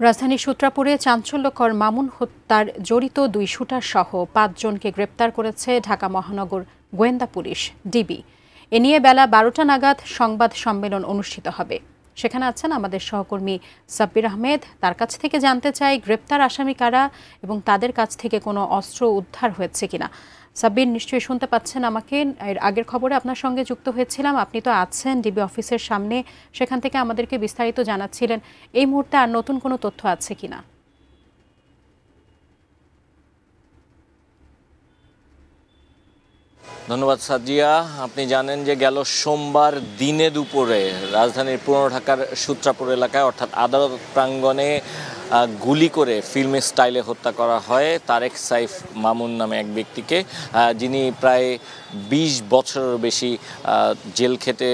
রাজধানীর সূত্রাপুরে চাঞ্চল্যকর মামুন হত্যার জড়িত ২ শুটার সহ ৫ জনকে গ্রেপ্তার করেছে ঢাকা মহানগর গোয়েন্দা পুলিশ ডিবি। এ নিয়ে বেলা ১২টা নাগাদ সংবাদ সম্মেলন অনুষ্ঠিত হবে। সেখানে আছেন আমাদের সহকর্মী সাব্বির আহমেদ। তার কাছ থেকে জানতে চাই গ্রেপ্তার আসামি কারা এবং তাদের কাছ থেকে কোনো অস্ত্র উদ্ধার হয়েছে কিনা। সাব্বির, নিশ্চয়ই শুনতে পাচ্ছেন আমাকে। এর আগের খবরে আপনার সঙ্গে যুক্ত হয়েছিলাম, আপনি তো আছেন ডিবি অফিসের সামনে, সেখান থেকে আমাদেরকে বিস্তারিত জানাচ্ছিলেন। এই মুহূর্তে আর নতুন কোনো তথ্য আছে কিনা? ধন্যবাদ সাজিয়া। আপনি জানেন যে গেল সোমবার দিনে দুপুরে রাজধানীর পুরনো ঢাকার সূত্রাপুর এলাকায় অর্থাৎ আদালত প্রাঙ্গণে গুলি করে ফিল্ম স্টাইলে হত্যা করা হয় তারেক সাইফ মামুন নামে এক ব্যক্তিকে, যিনি প্রায় ২০ বছরের বেশি জেল খেটে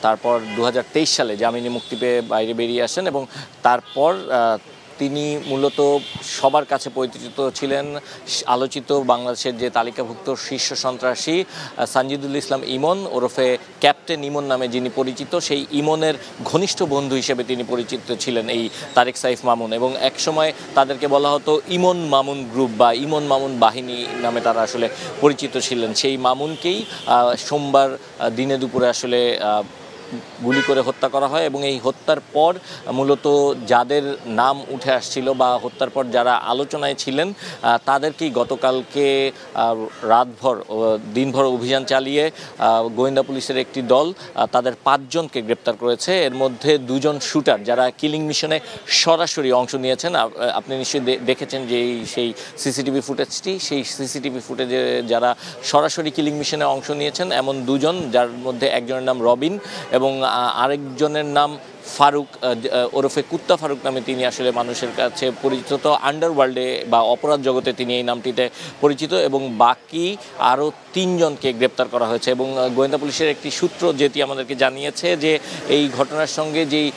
তারপর ২০২৩ সালে জামিনে মুক্তি পেয়ে বাইরে বেরিয়ে আসেন এবং তারপর তিনি মূলত সবার কাছে পরিচিত ছিলেন আলোচিত বাংলাদেশের যে তালিকাভুক্ত শীর্ষ সন্ত্রাসী সানজিদুল ইসলাম ইমন ওরফে ক্যাপ্টেন ইমন নামে যিনি পরিচিত, সেই ইমনের ঘনিষ্ঠ বন্ধু হিসেবে তিনি পরিচিত ছিলেন এই তারেক সাইফ মামুন। এবং একসময় তাদেরকে বলা হতো ইমন মামুন গ্রুপ বা ইমন মামুন বাহিনী নামে তারা আসলে পরিচিত ছিলেন। সেই মামুনকেই সোমবার দিনে দুপুরে আসলে গুলি করে হত্যা করা হয় এবং এই হত্যার পর মূলত যাদের নাম উঠে আসছিল বা হত্যার পর যারা আলোচনায় ছিলেন তাদেরকেই গতকালকে রাতভর দিনভর অভিযান চালিয়ে গোয়েন্দা পুলিশের একটি দল তাদের ৫ জনকে গ্রেপ্তার করেছে। এর মধ্যে ২ জন শুটার যারা কিলিং মিশনে সরাসরি অংশ নিয়েছেন। আপনি নিশ্চয়ই দেখেছেন যে সেই সিসিটিভি ফুটেজটি, সেই সিসিটিভি ফুটেজে যারা সরাসরি কিলিং মিশনে অংশ নিয়েছেন এমন ২ জন, যার মধ্যে একজনের নাম রবিন এবং আরেকজনের নাম ফারুক ওরফে কুত্তা ফারুক নামে তিনি আসলে মানুষের কাছে পরিচিত। আন্ডারওয়ার্ল্ডে বা অপরাধ জগতে তিনি এই নামটিতে পরিচিত এবং বাকি আরও ৩ জনকে গ্রেপ্তার করা হয়েছে। এবং গোয়েন্দা পুলিশের একটি সূত্র যেটি আমাদেরকে জানিয়েছে যে এই ঘটনার সঙ্গে যেই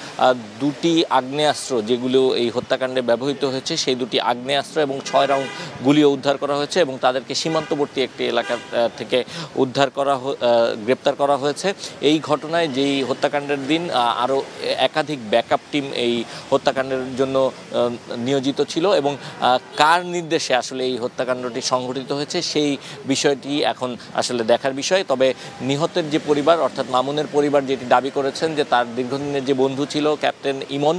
২টি আগ্নেয়াস্ত্র যেগুলো এই হত্যাকাণ্ডে ব্যবহৃত হয়েছে সেই ২টি আগ্নেয়াস্ত্র এবং ৬ রাউন্ড গুলিও উদ্ধার করা হয়েছে এবং তাদেরকে সীমান্তবর্তী একটি এলাকা থেকে গ্রেপ্তার করা হয়েছে। এই ঘটনায় যেই হত্যাকাণ্ডের দিন আরও একাধিক ব্যাকআপ টিম এই হত্যাকাণ্ডের জন্য নিয়োজিত ছিল এবং কার নির্দেশে আসলে এই হত্যাকাণ্ডটি সংঘটিত হয়েছে সেই বিষয়টি এখন আসলে দেখার বিষয়। তবে নিহতের যে পরিবার অর্থাৎ মামুনের পরিবার যেটি দাবি করেছেন যে তার দীর্ঘদিনের যে বন্ধু ছিল ক্যাপ্টেন ইমন,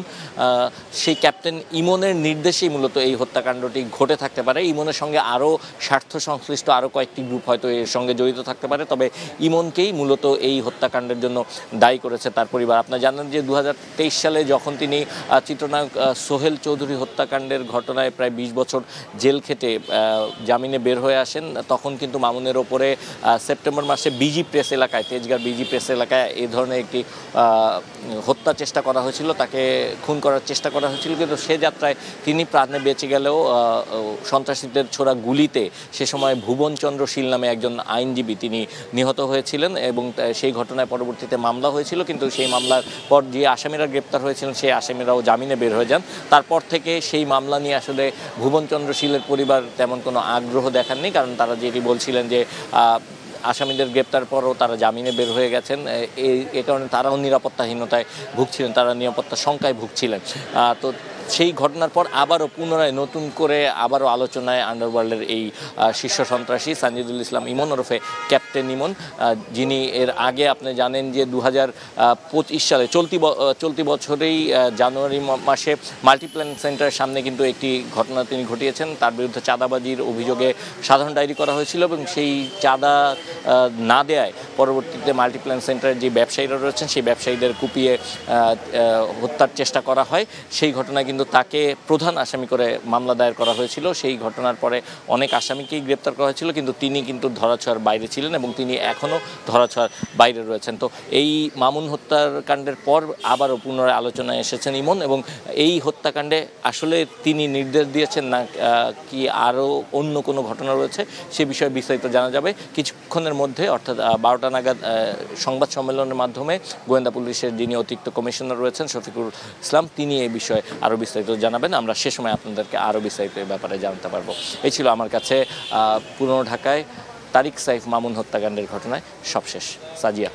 সেই ক্যাপ্টেন ইমনের নির্দেশেই মূলত এই হত্যাকাণ্ডটি ঘটে থাকতে পারে। ইমনের সঙ্গে আরও স্বার্থ সংশ্লিষ্ট আরও কয়েকটি গ্রুপ হয়তো এর সঙ্গে জড়িত থাকতে পারে, তবে ইমনকেই মূলত এই হত্যাকাণ্ডের জন্য দায়ী করেছে তার পরিবার। আপনারা জানেন যে ২০২৩ সালে যখন তিনি চিত্রনায়ক সোহেল চৌধুরী হত্যাকাণ্ডের ঘটনায় প্রায় ২০ বছর জেল খেটে জামিনে বের হয়ে আসেন, তখন কিন্তু মামুনের ওপরে সেপ্টেম্বর মাসে বিজি প্রেস এলাকায়, তেজগাঁর বিজি প্রেস এলাকায় এই ধরনের একটি হত্যা চেষ্টা করা হয়েছিল, তাকে খুন করার চেষ্টা করা হয়েছিল। কিন্তু সে যাত্রায় তিনি প্রাণে বেঁচে গেলেও সন্ত্রাসীদের ছোড়া গুলিতে সে সময় ভুবনচন্দ্র শীল নামে একজন আইনজীবী তিনি নিহত হয়েছিলেন এবং সেই ঘটনায় পরবর্তীতে মামলা হয়েছিল। কিন্তু সেই মামলার পর যে আসামিরা গ্রেপ্তার হয়েছিলেন সেই আসামিরাও জামিনে বের হয়ে যান। তারপর থেকে সেই মামলা নিয়ে আসলে ভুবনচন্দ্র শীলের পরিবার তেমন কোনো আগ্রহ দেখাননি, কারণ তারা যেটি বলছিলেন যে আসামিদের গ্রেপ্তার পরও তারা জামিনে বের হয়ে গেছেন, এই কারণে তারাও নিরাপত্তাহীনতায় ভুগছিলেন, তারা নিরাপত্তা শঙ্কায় ভুগছিলেন। তো সেই ঘটনার পর আবারও পুনরায় নতুন করে আবারও আলোচনায় আন্ডারওয়ার্ল্ডের এই শীর্ষ সন্ত্রাসী সানজিদুল ইসলাম ইমন ওরফে ক্যাপ্টেন ইমন, যিনি এর আগে আপনি জানেন যে ২০২৫ সালে চলতি বছরেই জানুয়ারি মাসে মাল্টিপ্ল্যান সেন্টারের সামনে কিন্তু একটি ঘটনা তিনি ঘটিয়েছেন। তার বিরুদ্ধে চাঁদাবাজির অভিযোগে সাধারণ ডায়েরি করা হয়েছিল এবং সেই চাঁদা না দেয়ায় পরবর্তীতে মাল্টিপ্ল্যান সেন্টারের যে ব্যবসায়ীরা রয়েছেন সেই ব্যবসায়ীদের কুপিয়ে হত্যার চেষ্টা করা হয়। সেই ঘটনায় কিন্তু তাকে প্রধান আসামি করে মামলা দায়ের করা হয়েছিল। সেই ঘটনার পরে অনেক আসামিকেই গ্রেপ্তার করা হয়েছিল, কিন্তু তিনি কিন্তু ধরাছোঁয়ার বাইরে ছিলেন এবং তিনি এখনও ধরাছোঁয়ার বাইরে রয়েছেন। তো এই মামুন হত্যাকাণ্ডের পর আবারও পুনরায় আলোচনায় এসেছেন ইমন এবং এই হত্যাকাণ্ডে আসলে তিনি নির্দেশ দিয়েছেন না কি আরও অন্য কোনো ঘটনা রয়েছে সে বিষয়ে বিস্তারিত জানা যাবে কিছুক্ষণের মধ্যে, অর্থাৎ 12টা নাগাদ সংবাদ সম্মেলনের মাধ্যমে গোয়েন্দা পুলিশের যিনি অতিরিক্ত কমিশনার রয়েছেন শফিকুল ইসলাম, তিনি এই বিষয়ে আরও বিস্তারিত জানাবেন। আমরা সে সময় আপনাদেরকে আরও বিস্তারিত এই ব্যাপারে জানতে পারবো। এই ছিল আমার কাছে পুরনো ঢাকায় তারেক সাইফ মামুন হত্যাকাণ্ডের ঘটনায় সবশেষ। সাজিয়া।